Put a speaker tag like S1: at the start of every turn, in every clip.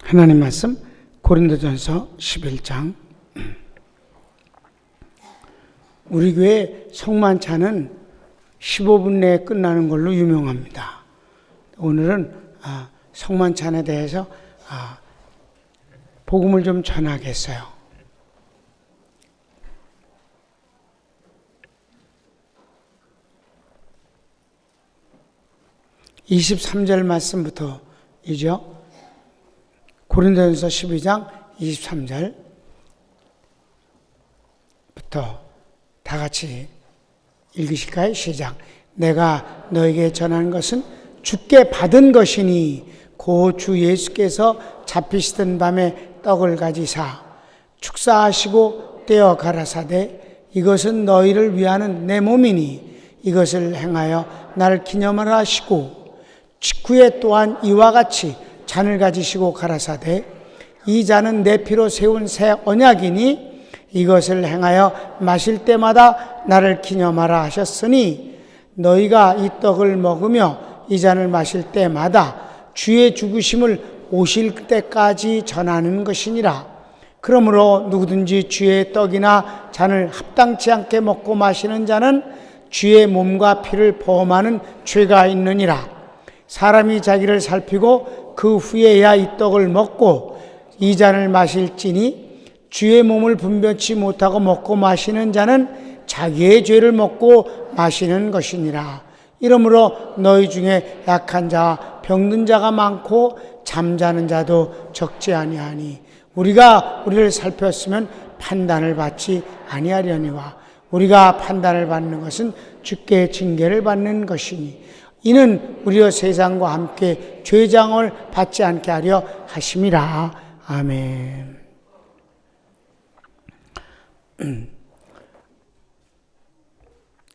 S1: 하나님 말씀 고린도전서 11장. 우리 교회 성만찬은 15분 내에 끝나는 걸로 유명합니다. 오늘은 성만찬에 대해서 복음을 좀 전하겠어요. (23절) 말씀부터이죠. 고린도전서 12장 23절부터 다 같이 읽으실까요? 시작. 내가 너에게 전하는 것은 주께 받은 것이니 고 주 예수께서 잡히시던 밤에 떡을 가지사 축사하시고 떼어 가라사대 이것은 너희를 위하는 내 몸이니 이것을 행하여 나를 기념하라 하시고 직후에 또한 이와 같이 잔을 가지시고 가라사대 이 잔은 내 피로 세운 새 언약이니 이것을 행하여 마실 때마다 나를 기념하라 하셨으니 너희가 이 떡을 먹으며 이 잔을 마실 때마다 주의 죽으심을 오실 때까지 전하는 것이니라. 그러므로 누구든지 주의 떡이나 잔을 합당치 않게 먹고 마시는 자는 주의 몸과 피를 범하는 죄가 있느니라. 사람이 자기를 살피고 그 후에야 이 떡을 먹고 이 잔을 마실지니 주의 몸을 분별치 못하고 먹고 마시는 자는 자기의 죄를 먹고 마시는 것이니라. 이러므로 너희 중에 약한 자, 병든 자가 많고 잠자는 자도 적지 아니하니 우리가 우리를 살폈으면 판단을 받지 아니하려니와 우리가 판단을 받는 것은 주께 징계를 받는 것이니 이는 우리가 세상과 함께 죄장을 받지 않게 하려 하심이라. 아멘.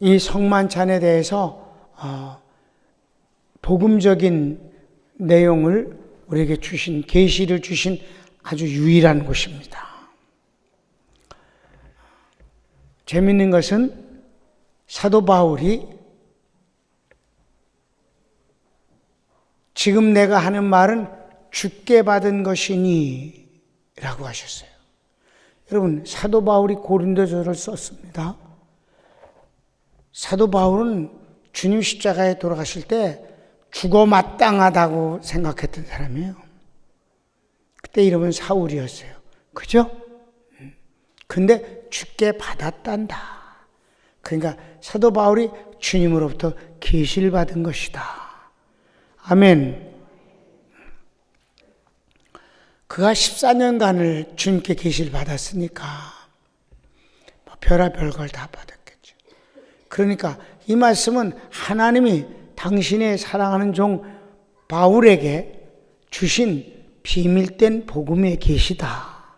S1: 이 성만찬에 대해서 복음적인 내용을 우리에게 주신, 계시를 주신 아주 유일한 곳입니다. 재미있는 것은 사도 바울이 지금 내가 하는 말은 주께 받은 것이니 라고 하셨어요. 여러분, 사도 바울이 고린도전서를 썼습니다. 사도 바울은 주님 십자가에 돌아가실 때 죽어 마땅하다고 생각했던 사람이에요. 그때 이름은 사울이었어요. 그죠? 근데 주께 받았단다. 그러니까 사도 바울이 주님으로부터 계시를 받은 것이다. 아멘. 그가 14년간을 주님께 계시를 받았으니까 별의별 걸 다 받았겠죠. 그러니까 이 말씀은 하나님이 당신의 사랑하는 종 바울에게 주신 비밀된 복음의 계시다.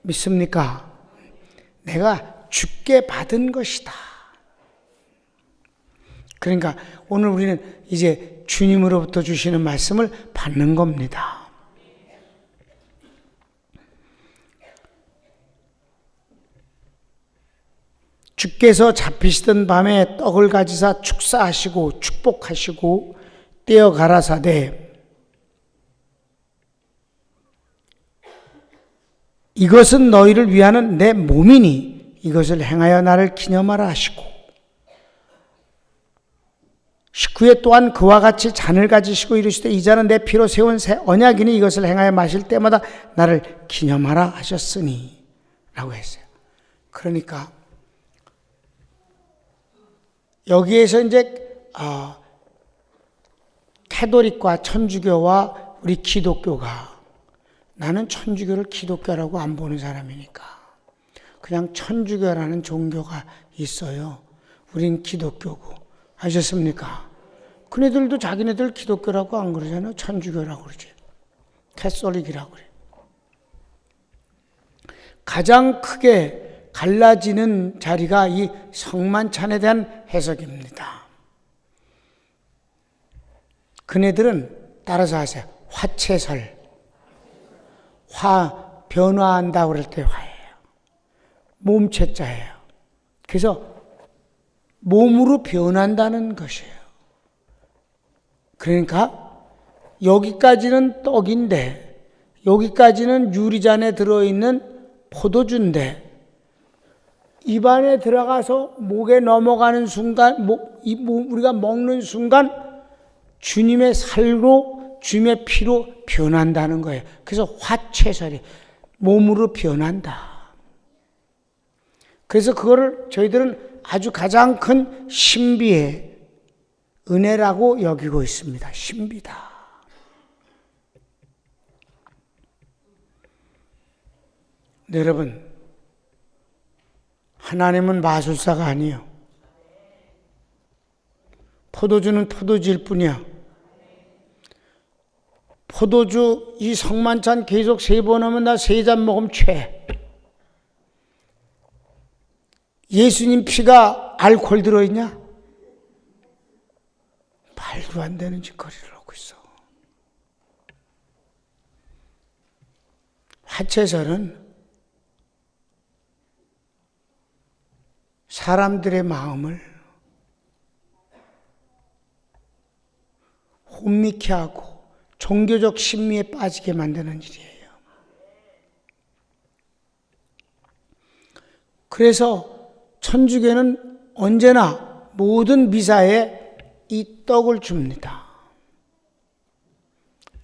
S1: 믿습니까? 내가 주께 받은 것이다. 그러니까 오늘 우리는 이제 주님으로부터 주시는 말씀을 받는 겁니다. 주께서 잡히시던 밤에 떡을 가지사 축사하시고 축복하시고 떼어 가라사대 이것은 너희를 위하는 내 몸이니 이것을 행하여 나를 기념하라 하시고 식후에 또한 그와 같이 잔을 가지시고 이르시되 이 잔은 내 피로 세운 새 언약이니 이것을 행하여 마실 때마다 나를 기념하라 하셨으니 라고 했어요. 그러니까 여기에서 이제 캐톨릭과 천주교와 우리 기독교가 나는 천주교를 기독교라고 안 보는 사람이니까 그냥 천주교라는 종교가 있어요. 우린 기독교고. 아셨습니까? 그네들도 자기네들 기독교라고 안 그러잖아요. 천주교라고 그러지. 캐톨릭이라고 그래. 가장 크게 갈라지는 자리가 이 성만찬에 대한 해석입니다. 그네들은 따라서 하세요. 화채설. 변화한다고 그럴 때 화예요. 몸체자예요. 그래서 몸으로 변한다는 것이에요. 그러니까 여기까지는 떡인데 여기까지는 유리잔에 들어있는 포도주인데 입안에 들어가서 목에 넘어가는 순간, 우리가 먹는 순간 주님의 살로 주님의 피로 변한다는 거예요. 그래서 화채설이 몸으로 변한다. 그래서 그거를 저희들은 아주 가장 큰 신비의 은혜라고 여기고 있습니다. 신비다. 네, 여러분, 하나님은 마술사가 아니에요. 포도주는 포도주일 뿐이야. 포도주 이 성만찬 계속 3번 하면 나 3잔 먹으면 취해. 예수님 피가 알코올 들어있냐? 말도 안 되는 짓거리를 하고 있어. 화채설은 사람들의 마음을 혼미케 하고 종교적 심리에 빠지게 만드는 일이에요. 그래서 천주교는 언제나 모든 미사에 이 떡을 줍니다.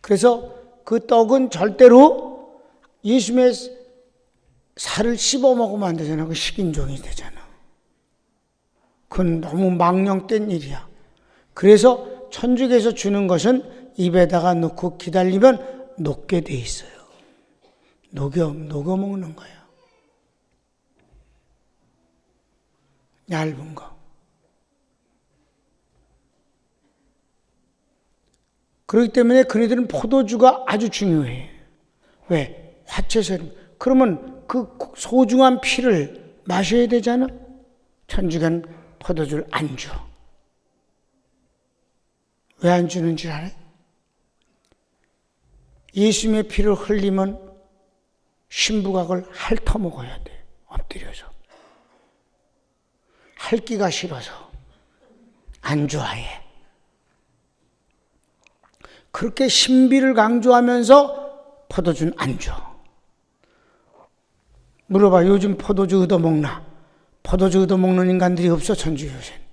S1: 그래서 그 떡은 절대로 예수님의 살을 씹어 먹으면 안 되잖아. 그 식인종이 되잖아. 그건 너무 망령된 일이야. 그래서 천주교에서 주는 것은 입에다가 넣고 기다리면 녹게 돼 있어요. 녹여 먹는 거예요. 얇은 거. 그렇기 때문에 그네들은 포도주가 아주 중요해. 왜? 화채설. 그러면 그 소중한 피를 마셔야 되잖아. 천주교는 포도주를 안 줘. 왜 안 주는 줄 알아요? 예수님의 피를 흘리면 신부가 그걸 핥아먹어야 돼. 엎드려서. 핥기가 싫어서 안 좋아해. 그렇게 신비를 강조하면서 포도주는 안 줘. 물어봐. 요즘 포도주 얻어먹나? 포도주 얻어먹는 인간들이 없어. 천주교에는.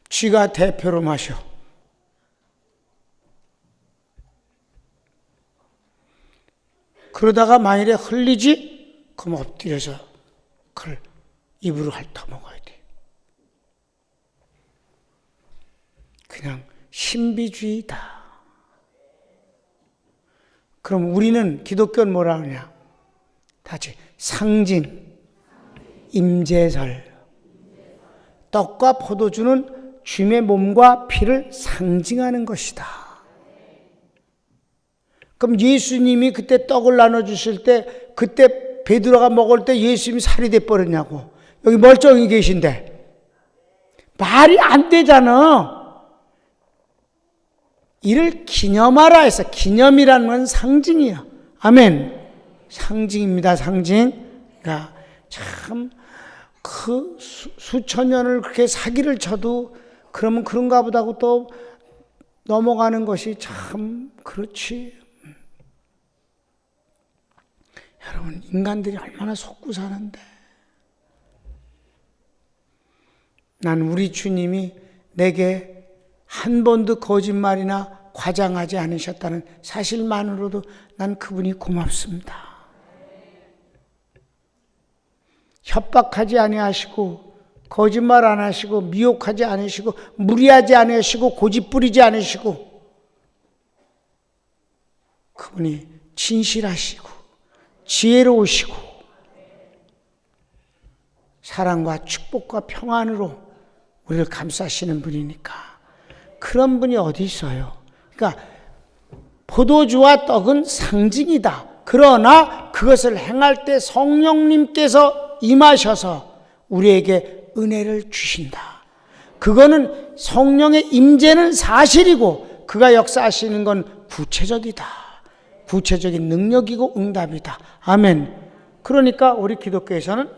S1: 쥐가 대표로 마셔. 그러다가 만일에 흘리지? 그럼 엎드려서 그걸 입으로 핥아먹어야 돼. 그냥 신비주의다. 그럼 우리는 기독교는 뭐라 하냐? 다시 상징, 임재설. 떡과 포도주는 주님의 몸과 피를 상징하는 것이다. 그럼 예수님이 그때 떡을 나눠주실 때 그때 베드로가 먹을 때 예수님이 살이 돼버렸냐고. 여기 멀쩡히 계신데 말이 안 되잖아. 이를 기념하라 해서, 기념이라는 건 상징이야. 아멘. 상징입니다. 상징. 그러니까 참 그 수천 년을 그렇게 사기를 쳐도 그러면 그런가 보다 하고 또 넘어가는 것이 참 그렇지. 여러분, 인간들이 얼마나 속고 사는데. 난 우리 주님이 내게 한 번도 거짓말이나 과장하지 않으셨다는 사실만으로도 난 그분이 고맙습니다. 협박하지 아니하시고 거짓말 안 하시고 미혹하지 않으시고 무리하지 않으시고 고집부리지 않으시고 그분이 진실하시고 지혜로우시고 사랑과 축복과 평안으로 우리를 감싸시는 분이니까 그런 분이 어디 있어요? 그러니까 포도주와 떡은 상징이다. 그러나 그것을 행할 때 성령님께서 임하셔서 우리에게 은혜를 주신다. 그거는 성령의 임재는 사실이고 그가 역사하시는 건 구체적이다. 구체적인 능력이고 응답이다. 아멘. 그러니까 우리 기독교에서는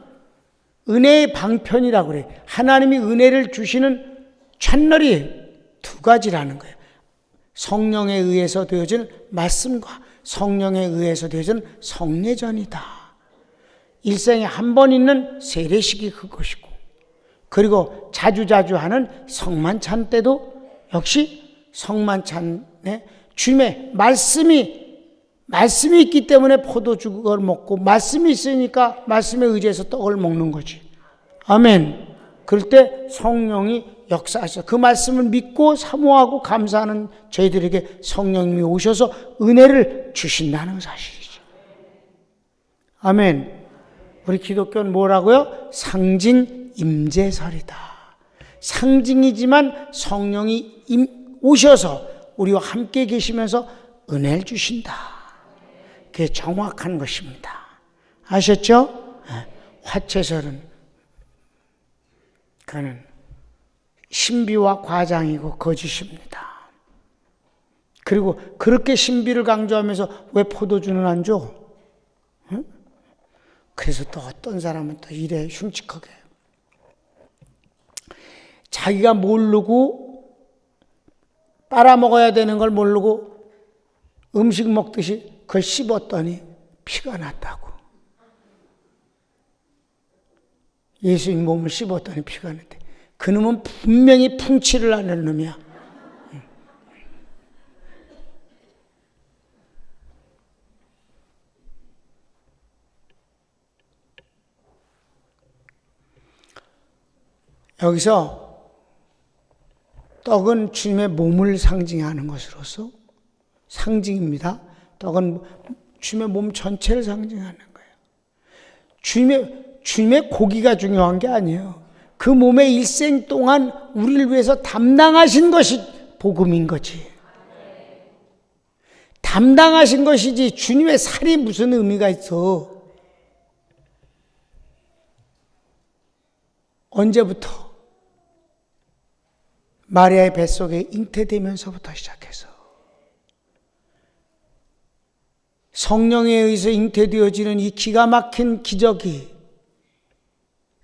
S1: 은혜의 방편이라고 그래. 하나님이 은혜를 주시는 채널이 두 가지라는 거예요. 성령에 의해서 되어진 말씀과 성령에 의해서 되어진 성례전이다. 일생에 한 번 있는 세례식이 그것이고, 그리고 자주자주 하는 성만찬 때도 역시 성만찬에 주님의 말씀이 있기 때문에 포도주를 먹고, 말씀이 있으니까 말씀에 의지해서 떡을 먹는 거지. 아멘. 그럴 때 성령이 역사하셔서 그 말씀을 믿고 사모하고 감사하는 저희들에게 성령님이 오셔서 은혜를 주신다는 사실이죠. 아멘. 우리 기독교는 뭐라고요? 상징 임재설이다. 상징이지만 성령이 오셔서 우리와 함께 계시면서 은혜를 주신다. 그게 정확한 것입니다. 아셨죠? 화채설은 그는 신비와 과장이고 거짓입니다. 그리고 그렇게 신비를 강조하면서 왜 포도주는 안 줘? 응? 그래서 또 어떤 사람은 또 이래 흉측하게 자기가 모르고 따라 먹어야 되는 걸 모르고 음식 먹듯이 그걸 씹었더니 피가 났다고. 예수님 몸을 씹었더니 피가 났대. 그놈은 분명히 풍치를 하는 놈이야. 여기서 떡은 주님의 몸을 상징하는 것으로서 상징입니다. 떡은 주님의 몸 전체를 상징하는 거예요. 주님의 고기가 중요한 게 아니에요. 그 몸의 일생 동안 우리를 위해서 담당하신 것이 복음인 거지. 담당하신 것이지 주님의 살이 무슨 의미가 있어. 언제부터? 마리아의 뱃속에 잉태되면서부터 시작해서 성령에 의해서 잉태되어지는 이 기가 막힌 기적이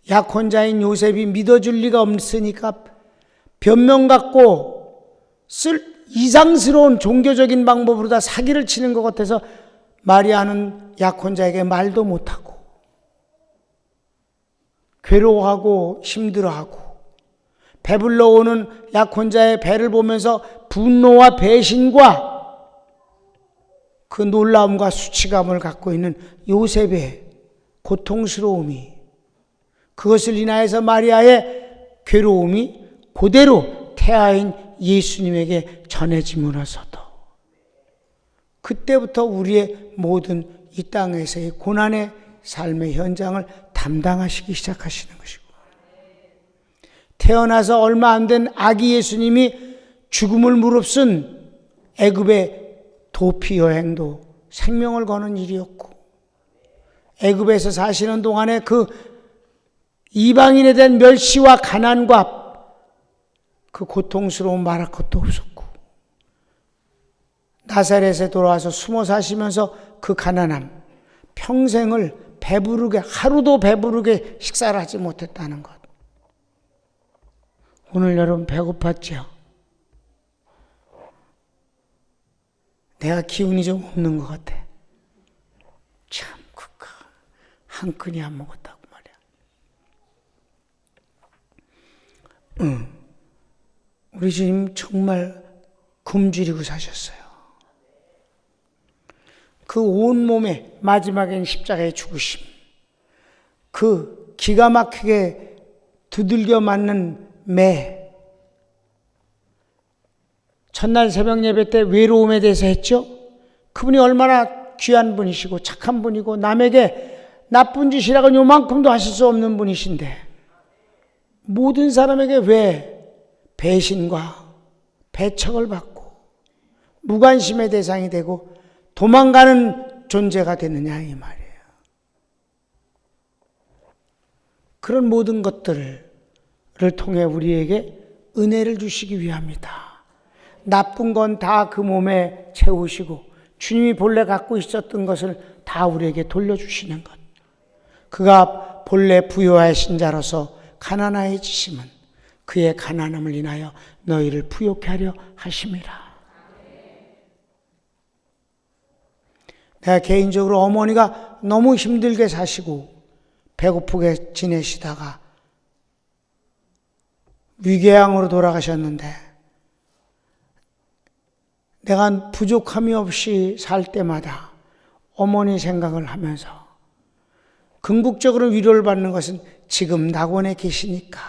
S1: 약혼자인 요셉이 믿어줄 리가 없으니까 변명 갖고 이상스러운 종교적인 방법으로 다 사기를 치는 것 같아서 마리아는 약혼자에게 말도 못하고 괴로워하고 힘들어하고 배불러 오는 약혼자의 배를 보면서 분노와 배신과 그 놀라움과 수치감을 갖고 있는 요셉의 고통스러움이, 그것을 인하여서 마리아의 괴로움이 그대로 태아인 예수님에게 전해짐으로써도 그때부터 우리의 모든 이 땅에서의 고난의 삶의 현장을 담당하시기 시작하시는 것이고, 태어나서 얼마 안 된 아기 예수님이 죽음을 무릅쓴 애굽의 도피 여행도 생명을 거는 일이었고, 애굽에서 사시는 동안에 그 이방인에 대한 멸시와 가난과 그 고통스러움 말할 것도 없었고, 나사렛에 돌아와서 숨어 사시면서 그 가난함, 평생을 배부르게, 하루도 배부르게 식사를 하지 못했다는 것. 오늘 여러분 배고팠죠? 내가 기운이 좀 없는 것 같아. 참, 한 끈이 안 먹었다고 말이야. 우리 주님 정말 굶주리고 사셨어요. 그 온몸에 마지막엔 십자가의 죽으심, 그 기가 막히게 두들겨 맞는 매, 첫날 새벽 예배 때 외로움에 대해서 했죠. 그분이 얼마나 귀한 분이시고 착한 분이고 남에게 나쁜 짓이라고 요만큼도 하실 수 없는 분이신데, 모든 사람에게 왜 배신과 배척을 받고 무관심의 대상이 되고 도망가는 존재가 되느냐 이 말이에요. 그런 모든 것들을 통해 우리에게 은혜를 주시기 위함이다. 나쁜 건 다 그 몸에 채우시고 주님이 본래 갖고 있었던 것을 다 우리에게 돌려주시는 것. 그가 본래 부요하신 자로서 가난해지심은 그의 가난함을 인하여 너희를 부요케 하려 하심이라. 내가 개인적으로 어머니가 너무 힘들게 사시고 배고프게 지내시다가 위궤양으로 돌아가셨는데 내가 부족함이 없이 살 때마다 어머니 생각을 하면서 궁극적으로 위로를 받는 것은 지금 낙원에 계시니까,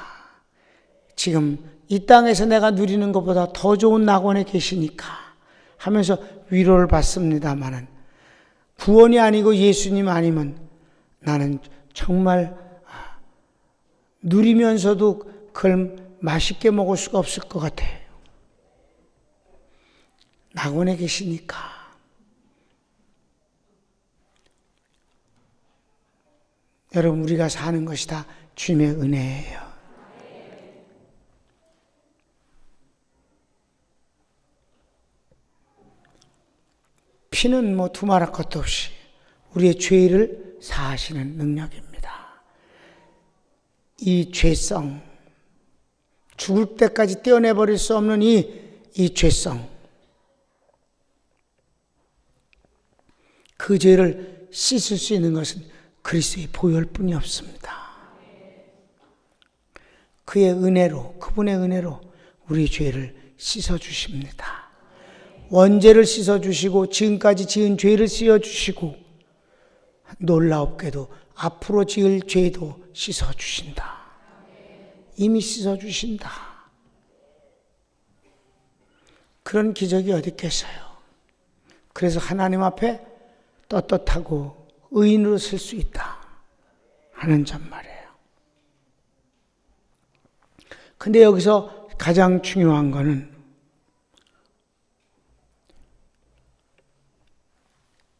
S1: 지금 이 땅에서 내가 누리는 것보다 더 좋은 낙원에 계시니까 하면서 위로를 받습니다마는, 구원이 아니고 예수님 아니면 나는 정말 누리면서도 그걸 맛있게 먹을 수가 없을 것 같아요. 낙원에 계시니까. 여러분, 우리가 사는 것이 다 주님의 은혜예요. 피는 두말할 것도 없이 우리의 죄를 사하시는 능력입니다. 이 죄성, 죽을 때까지 떼어내버릴 수 없는 이 죄성, 그 죄를 씻을 수 있는 것은 그리스도의 보혈뿐이 없습니다. 그의 은혜로, 그분의 은혜로 우리 죄를 씻어주십니다. 원죄를 씻어주시고 지금까지 지은 죄를 씻어주시고 놀랍게도 앞으로 지을 죄도 씻어주신다. 이미 씻어주신다. 그런 기적이 어디 있겠어요. 그래서 하나님 앞에 떳떳하고 의인으로 쓸 수 있다 하는 점 말이에요. 근데 여기서 가장 중요한 거는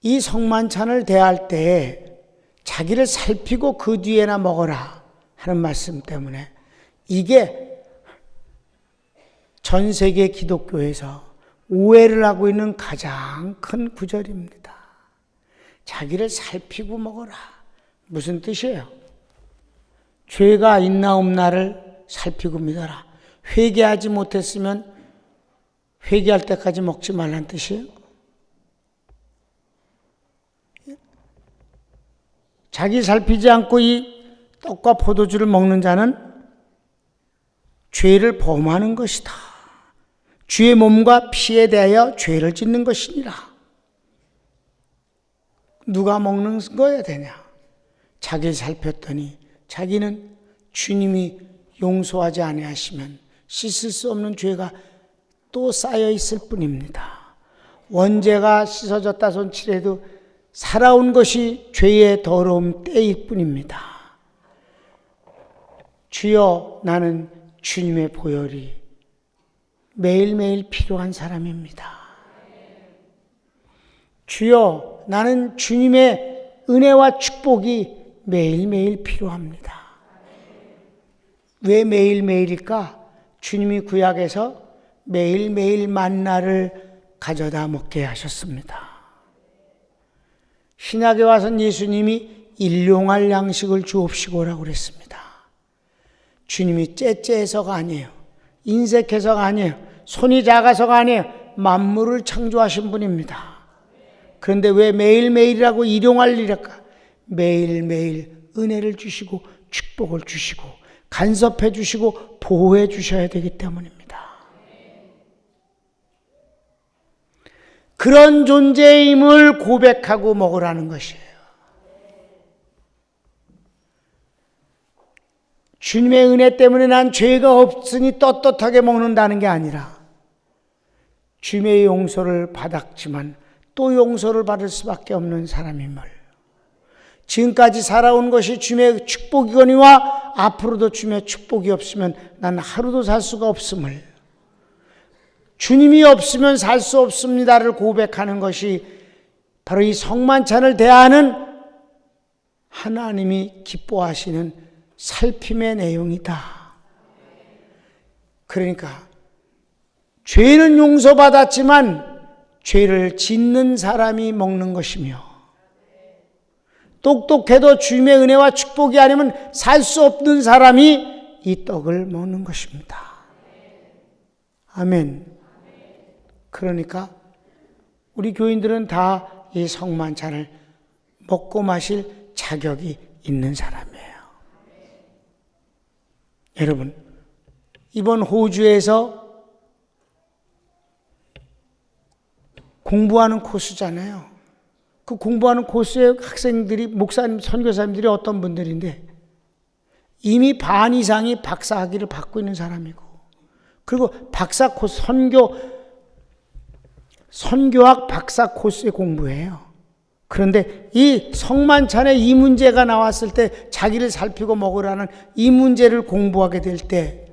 S1: 이 성만찬을 대할 때에 자기를 살피고 그 뒤에나 먹어라 하는 말씀 때문에 이게 전 세계 기독교에서 오해를 하고 있는 가장 큰 구절입니다. 자기를 살피고 먹어라. 무슨 뜻이에요? 죄가 있나 없나를 살피고 믿어라. 회개하지 못했으면 회개할 때까지 먹지 말란 뜻이에요. 자기 살피지 않고 이 떡과 포도주를 먹는 자는 죄를 범하는 것이다. 주의 몸과 피에 대하여 죄를 짓는 것이니라. 누가 먹는 거야 되냐? 자기를 살폈더니 자기는 주님이 용서하지 아니하시면 씻을 수 없는 죄가 또 쌓여 있을 뿐입니다. 원죄가 씻어졌다 손칠해도 살아온 것이 죄의 더러움 때일 뿐입니다. 주여, 나는 주님의 보혈이 매일매일 필요한 사람입니다. 주여, 나는 주님의 은혜와 축복이 매일매일 필요합니다. 왜 매일매일일까? 주님이 구약에서 매일매일 만나를 가져다 먹게 하셨습니다. 신약에 와서는 예수님이 일용할 양식을 주옵시고라고 그랬습니다. 주님이 째째해서가 아니에요. 인색해서가 아니에요. 손이 작아서가 아니에요. 만물을 창조하신 분입니다. 그런데 왜 매일매일이라고 일용할 일일까? 매일매일 은혜를 주시고 축복을 주시고 간섭해 주시고 보호해 주셔야 되기 때문입니다. 그런 존재임을 고백하고 먹으라는 것이에요. 주님의 은혜 때문에 난 죄가 없으니 떳떳하게 먹는다는 게 아니라 주님의 용서를 받았지만 또 용서를 받을 수밖에 없는 사람임을, 지금까지 살아온 것이 주님의 축복이거니와 앞으로도 주님의 축복이 없으면 난 하루도 살 수가 없음을, 주님이 없으면 살 수 없습니다를 고백하는 것이 바로 이 성만찬을 대하는 하나님이 기뻐하시는 살핌의 내용이다. 그러니까 죄는 용서받았지만 죄를 짓는 사람이 먹는 것이며, 똑똑해도 주님의 은혜와 축복이 아니면 살 수 없는 사람이 이 떡을 먹는 것입니다. 아멘. 그러니까 우리 교인들은 다 이 성만찬을 먹고 마실 자격이 있는 사람이에요. 여러분, 이번 호주에서 공부하는 코스잖아요. 그 공부하는 코스의 학생들이, 목사님, 선교사님들이 어떤 분들인데 이미 반 이상이 박사 학위를 받고 있는 사람이고, 그리고 박사 코스, 선교학 박사 코스의 공부예요. 그런데 이 성만찬에 이 문제가 나왔을 때 자기를 살피고 먹으라는 이 문제를 공부하게 될 때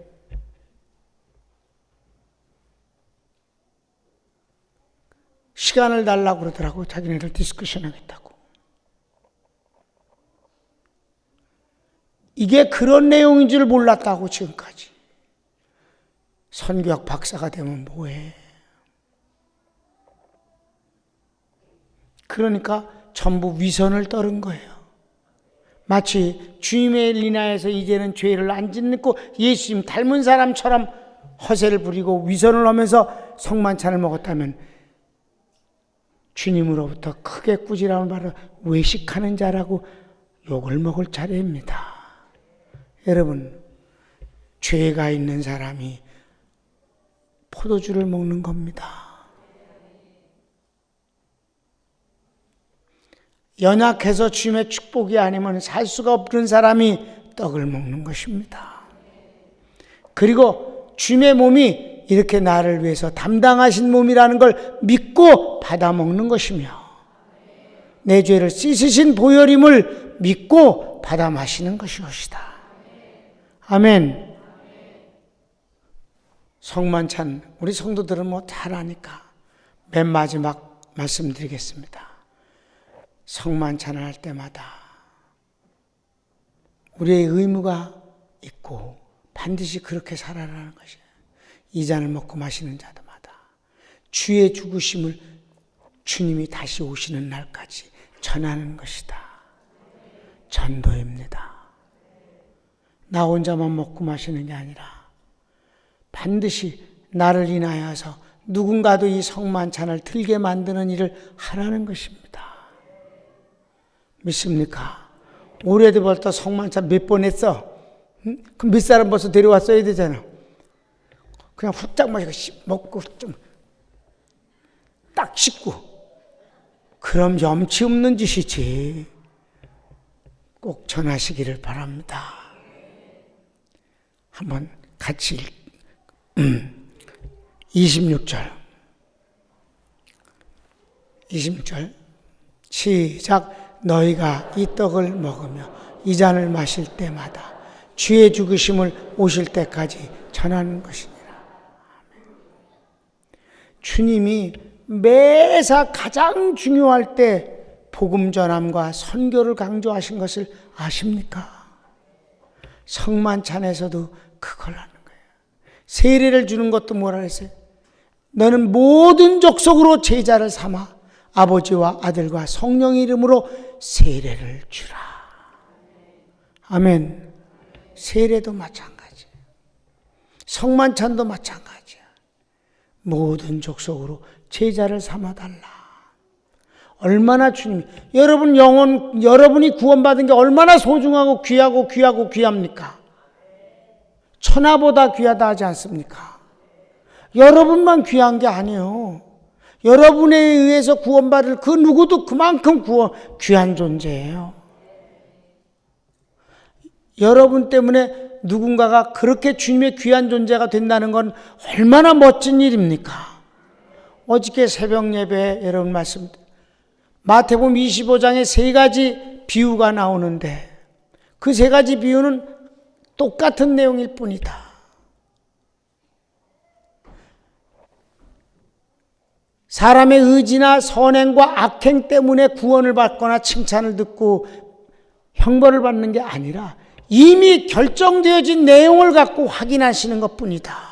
S1: 시간을 달라고 그러더라고. 자기네들 디스커션 하겠다고. 이게 그런 내용인 줄 몰랐다고 지금까지. 선교학 박사가 되면 뭐해. 그러니까 전부 위선을 떨은 거예요. 마치 주님의 리나에서 이제는 죄를 안 짓고 예수님 닮은 사람처럼 허세를 부리고 위선을 하면서 성만찬을 먹었다면 주님으로부터 크게 꾸지람을 받아 외식하는 자라고 욕을 먹을 차례입니다. 여러분, 죄가 있는 사람이 포도주를 먹는 겁니다. 연약해서 주님의 축복이 아니면 살 수가 없는 사람이 떡을 먹는 것입니다. 그리고 주님의 몸이 이렇게 나를 위해서 담당하신 몸이라는 걸 믿고 받아 먹는 것이며, 내 죄를 씻으신 보혈임을 믿고 받아 마시는 것이옵시다. 아멘. 성만찬 우리 성도들은 뭐 잘 아니까 맨 마지막 말씀드리겠습니다. 성만찬을 할 때마다 우리의 의무가 있고 반드시 그렇게 살아라는 것이에요. 이 잔을 먹고 마시는 자들마다 주의 죽으심을 주님이 다시 오시는 날까지 전하는 것이다. 전도입니다. 나 혼자만 먹고 마시는 게 아니라 반드시 나를 인하여서 누군가도 이 성만찬을 들게 만드는 일을 하라는 것입니다. 믿습니까? 올해도 벌써 성만찬 몇 번 했어? 응? 그럼 몇 사람 벌써 데려왔어야 되잖아. 그냥 후딱 마시고 먹고 좀 딱 씻고, 그럼 염치 없는 짓이지. 꼭 전하시기를 바랍니다. 한번 같이 26절 시작. 너희가 이 떡을 먹으며 이 잔을 마실 때마다 주의 죽으심을 오실 때까지 전하는 것이니라. 주님이 매사 가장 중요할 때 복음 전함과 선교를 강조하신 것을 아십니까? 성만찬에서도 그걸 하는 거예요. 세례를 주는 것도 뭐라 그랬어요? 너는 모든 족속으로 제자를 삼아 아버지와 아들과 성령의 이름으로 세례를 주라. 아멘. 세례도 마찬가지예요. 성만찬도 마찬가지야. 모든 족속으로 제자를 삼아달라. 얼마나 주님, 여러분이 구원받은 게 얼마나 소중하고 귀합니까? 천하보다 귀하다 하지 않습니까? 여러분만 귀한 게 아니에요. 여러분에 의해서 구원받을 그 누구도 그만큼 귀한 존재예요. 여러분 때문에 누군가가 그렇게 주님의 귀한 존재가 된다는 건 얼마나 멋진 일입니까? 어저께 새벽 예배에 여러분 말씀, 마태복음 25장에 세 가지 비유가 나오는데 그 세 가지 비유는 똑같은 내용일 뿐이다. 사람의 의지나 선행과 악행 때문에 구원을 받거나 칭찬을 듣고 형벌을 받는 게 아니라 이미 결정되어진 내용을 갖고 확인하시는 것뿐이다.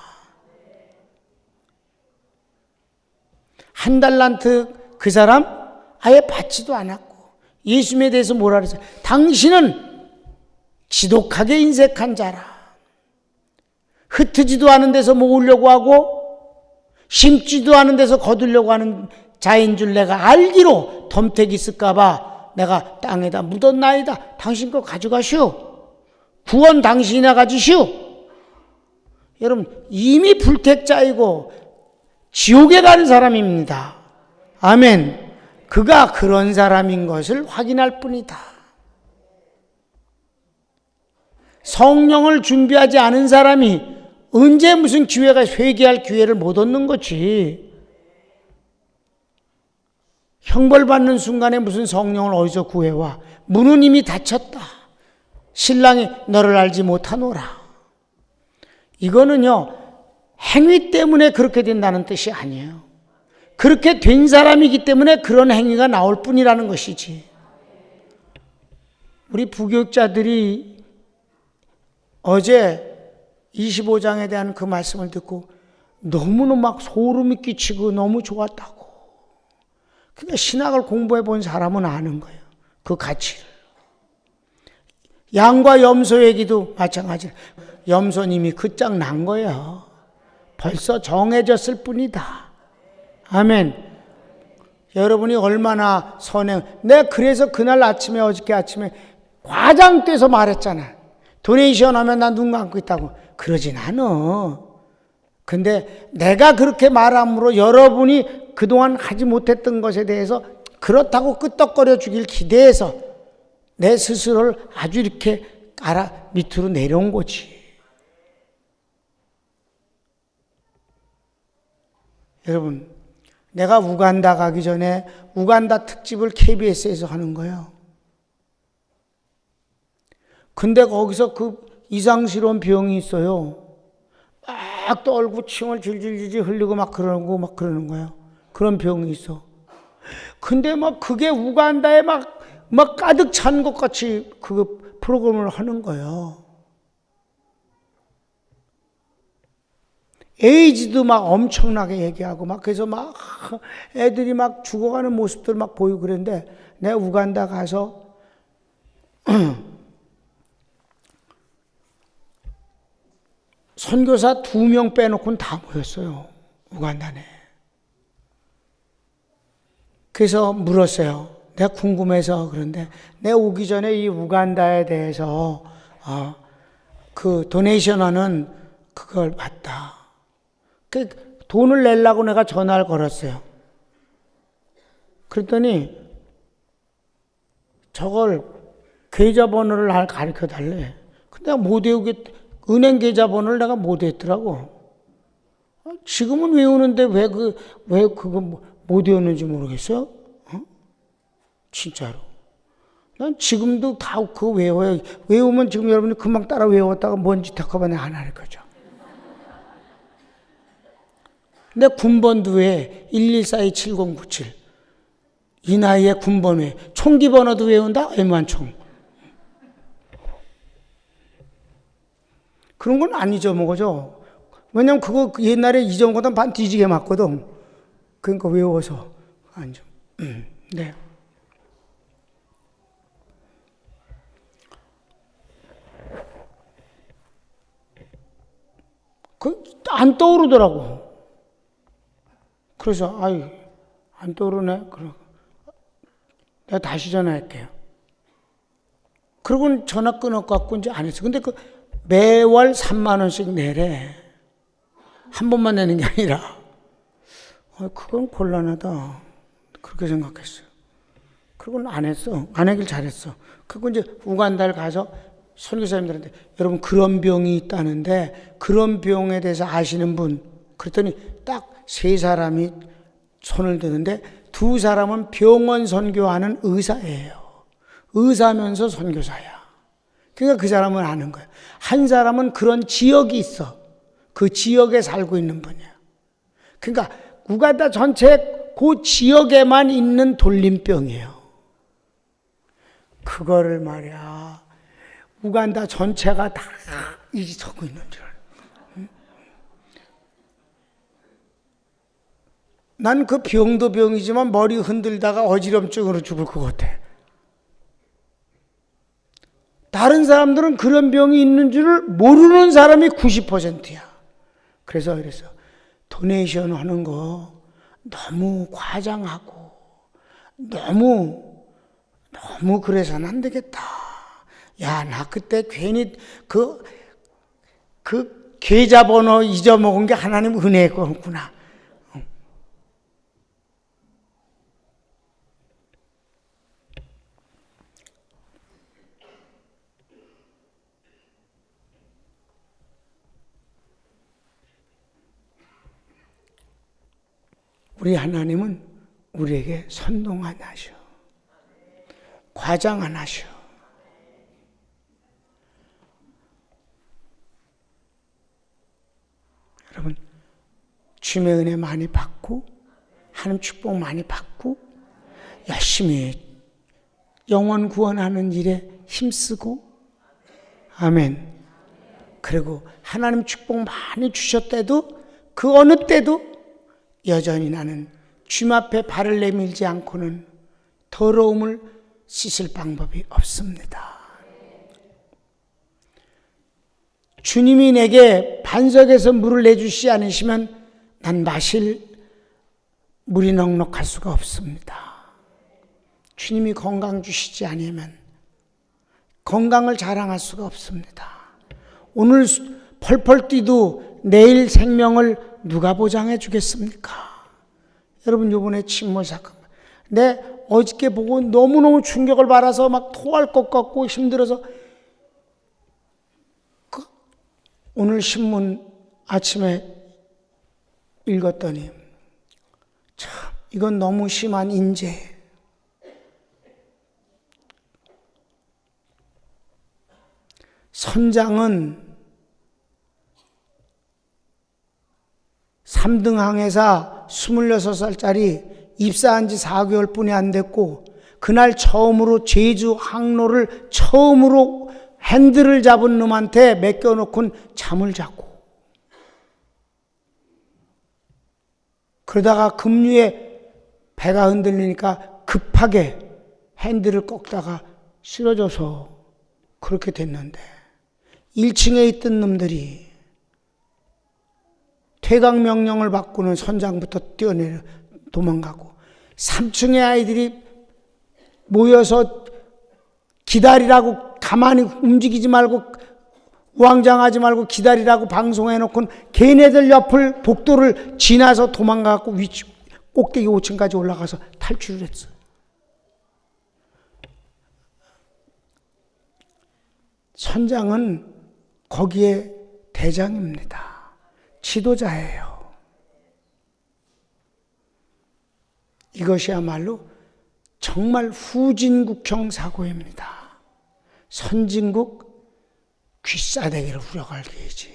S1: 한 달란트 그 사람 아예 받지도 않았고 예수님에 대해서 뭐라 그랬어요? 당신은 지독하게 인색한 자라. 흩어지도 않은 데서 모으려고 하고 심지도 않은 데서 거두려고 하는 자인 줄 내가 알기로 덤택이 있을까봐 내가 땅에다 묻었나이다. 당신 거 가져가시오. 구원 당신이나 가지시오. 여러분, 이미 불택자이고 지옥에 가는 사람입니다. 아멘. 그가 그런 사람인 것을 확인할 뿐이다. 성령을 준비하지 않은 사람이 언제 무슨 기회가 회개할 기회를 못 얻는 거지. 형벌받는 순간에 무슨 성령을 어디서 구해와. 문은 이미 닫혔다. 신랑이 너를 알지 못하노라. 이거는요, 행위 때문에 그렇게 된다는 뜻이 아니에요. 그렇게 된 사람이기 때문에 그런 행위가 나올 뿐이라는 것이지. 우리 부교육자들이 어제 25장에 대한 그 말씀을 듣고 너무너무 막 소름이 끼치고 너무 좋았다고. 그러니까 신학을 공부해 본 사람은 아는 거예요. 그 가치를. 양과 염소 얘기도 마찬가지로 염소님이 끝장 난 거예요. 벌써 정해졌을 뿐이다. 아멘. 여러분이 얼마나 내가 그래서 그날 아침에 어저께 아침에 과장돼서 말했잖아. 도네이션 하면 난 눈 감고 있다고. 그러진 않아. 근데 내가 그렇게 말함으로 여러분이 그동안 하지 못했던 것에 대해서 그렇다고 끄떡거려 주길 기대해서 내 스스로를 아주 이렇게 밑으로 내려온 거지. 여러분, 내가 우간다 가기 전에 우간다 특집을 KBS에서 하는 거예요. 근데 거기서 그 이상스러운 병이 있어요. 막 떨고 침을 질질질질 흘리고 막 그러는 거예요. 그런 병이 있어. 근데 막 그게 우간다에 막 가득 찬 것 같이 그 프로그램을 하는 거예요. 에이즈도 막 엄청나게 얘기하고 막 그래서 막 애들이 막 죽어가는 모습들 막 보이고 그랬는데 내가 우간다 가서 선교사 2명 빼놓고는 다 모였어요. 우간다네. 그래서 물었어요. 내가 궁금해서 그런데 내가 오기 전에 이 우간다에 대해서 그 도네이션 하는 그걸 봤다. 그 돈을 내려고 내가 전화를 걸었어요. 그랬더니 저걸 계좌번호를 가르쳐 달래. 근데 내가 못 외우겠, 은행 계좌번호를 내가 못 외웠더라고. 지금은 외우는데 왜 그거 못 외웠는지 모르겠어요? 어? 진짜로. 난 지금도 다 그거 외워요. 외우면 지금 여러분이 금방 따라 외웠다가 뭔 짓 할까봐 내가 안 할 거죠. 근데 군번도 왜 1142707 이 나이에 군번 왜 총기 번호도 외운다? M1총. 그런 건 안 잊어먹어져. 왜냐면 그거 옛날에 잊어먹었던 반 뒤지게 맞거든. 그러니까 외워서 안 좀. 네. 안 떠오르더라고. 그래서 안 떠오르네. 내가 다시 전화할게요. 그러고는 전화 끊어갖고 이제 안 했어. 근데 그 매월 3만 원씩 내래. 한 번만 내는 게 아니라. 그건 곤란하다. 그렇게 생각했어요. 그건 안 했어. 안 하길 잘했어. 그리고 이제 우간다를 가서 선교사님들한테 여러분 그런 병이 있다는데 그런 병에 대해서 아시는 분. 그랬더니 딱 3사람이 손을 드는데 2사람은 병원 선교하는 의사예요. 의사면서 선교사야. 그러니까 그 사람은 아는 거예요. 한 사람은 그런 지역이 있어. 그 지역에 살고 있는 분이야. 그러니까 우간다 전체 그 지역에만 있는 돌림병이에요. 그거를 말이야. 우간다 전체가 다 잊어서고 있는 줄 알아. 난 그 병도 병이지만 머리 흔들다가 어지럼증으로 죽을 것 같아. 다른 사람들은 그런 병이 있는 줄을 모르는 사람이 90%야. 그래서 도네이션 하는 거 너무 과장하고 너무 그래서는 안 되겠다. 야, 나 그때 괜히 그 계좌번호 잊어먹은 게 하나님 은혜였구나. 우리 하나님은 우리에게 선동 안 하셔. 과장 안 하셔. 여러분, 주님의 은혜 많이 받고 하나님 축복 많이 받고 열심히 영혼 구원하는 일에 힘쓰고 아멘. 그리고 하나님 축복 많이 주셨대도 그 어느 때도 여전히 나는 주님 앞에 발을 내밀지 않고는 더러움을 씻을 방법이 없습니다. 주님이 내게 반석에서 물을 내주시지 않으시면 난 마실 물이 넉넉할 수가 없습니다. 주님이 건강 주시지 않으면 건강을 자랑할 수가 없습니다. 오늘 펄펄 뛰도 내일 생명을 누가 보장해 주겠습니까? 여러분, 요번에 침몰 사건 내 어저께 보고 너무너무 충격을 받아서 막 토할 것 같고 힘들어서 오늘 신문 아침에 읽었더니 참 이건 너무 심한 인재. 선장은 3등 항해사 26살짜리 입사한 지 4개월 뿐이 안 됐고 그날 처음으로 제주 항로를 처음으로 핸들을 잡은 놈한테 맡겨놓고는 잠을 잤고 그러다가 급류에 배가 흔들리니까 급하게 핸들을 꺾다가 쓰러져서 그렇게 됐는데 1층에 있던 놈들이 퇴각 명령을 받고는 선장부터 뛰어내려 도망가고 3층의 아이들이 모여서 기다리라고 가만히 움직이지 말고 우왕좌왕하지 말고 기다리라고 방송해놓고는 걔네들 옆을 복도를 지나서 도망가고 꼭대기 5층까지 올라가서 탈출을 했어요. 선장은 거기에 대장입니다. 지도자예요. 이것이야말로 정말 후진국형 사고입니다. 선진국 귀싸대기를 후려갈기지.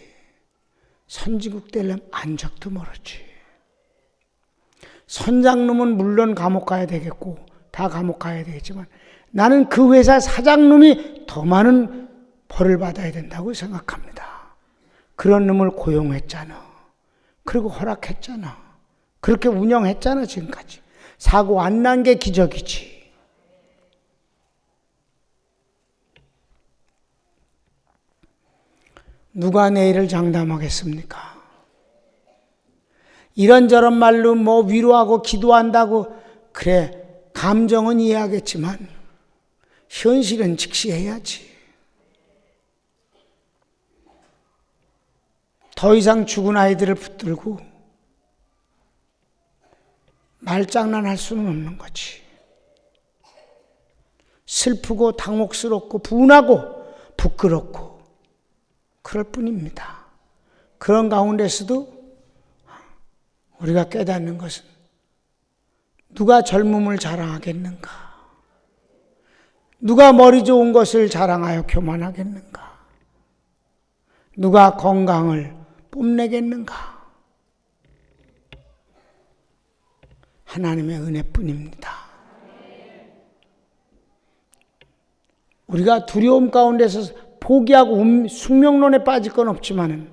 S1: 선진국 되려면 안적도 멀었지. 선장놈은 물론 감옥 가야 되겠고 다 감옥 가야 되겠지만 나는 그 회사 사장놈이 더 많은 벌을 받아야 된다고 생각합니다. 그런 놈을 고용했잖아. 그리고 허락했잖아. 그렇게 운영했잖아 지금까지. 사고 안 난 게 기적이지. 누가 내일을 장담하겠습니까? 이런저런 말로 뭐 위로하고 기도한다고 그래 감정은 이해하겠지만 현실은 직시해야지. 더 이상 죽은 아이들을 붙들고 말장난할 수는 없는 거지. 슬프고 당혹스럽고 분하고 부끄럽고 그럴 뿐입니다. 그런 가운데서도 우리가 깨닫는 것은 누가 젊음을 자랑하겠는가? 누가 머리 좋은 것을 자랑하여 교만하겠는가? 누가 건강을 뽐내겠는가? 하나님의 은혜뿐입니다. 우리가 두려움 가운데서 포기하고 숙명론에 빠질 건 없지만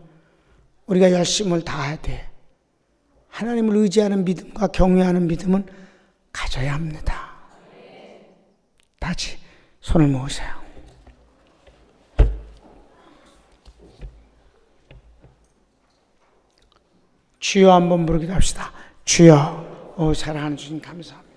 S1: 우리가 열심을 다해야 돼. 하나님을 의지하는 믿음과 경외하는 믿음은 가져야 합니다. 다시 손을 모으세요. 주여 한번 부르기도 합시다. 주여 사랑하는 주님 감사합니다.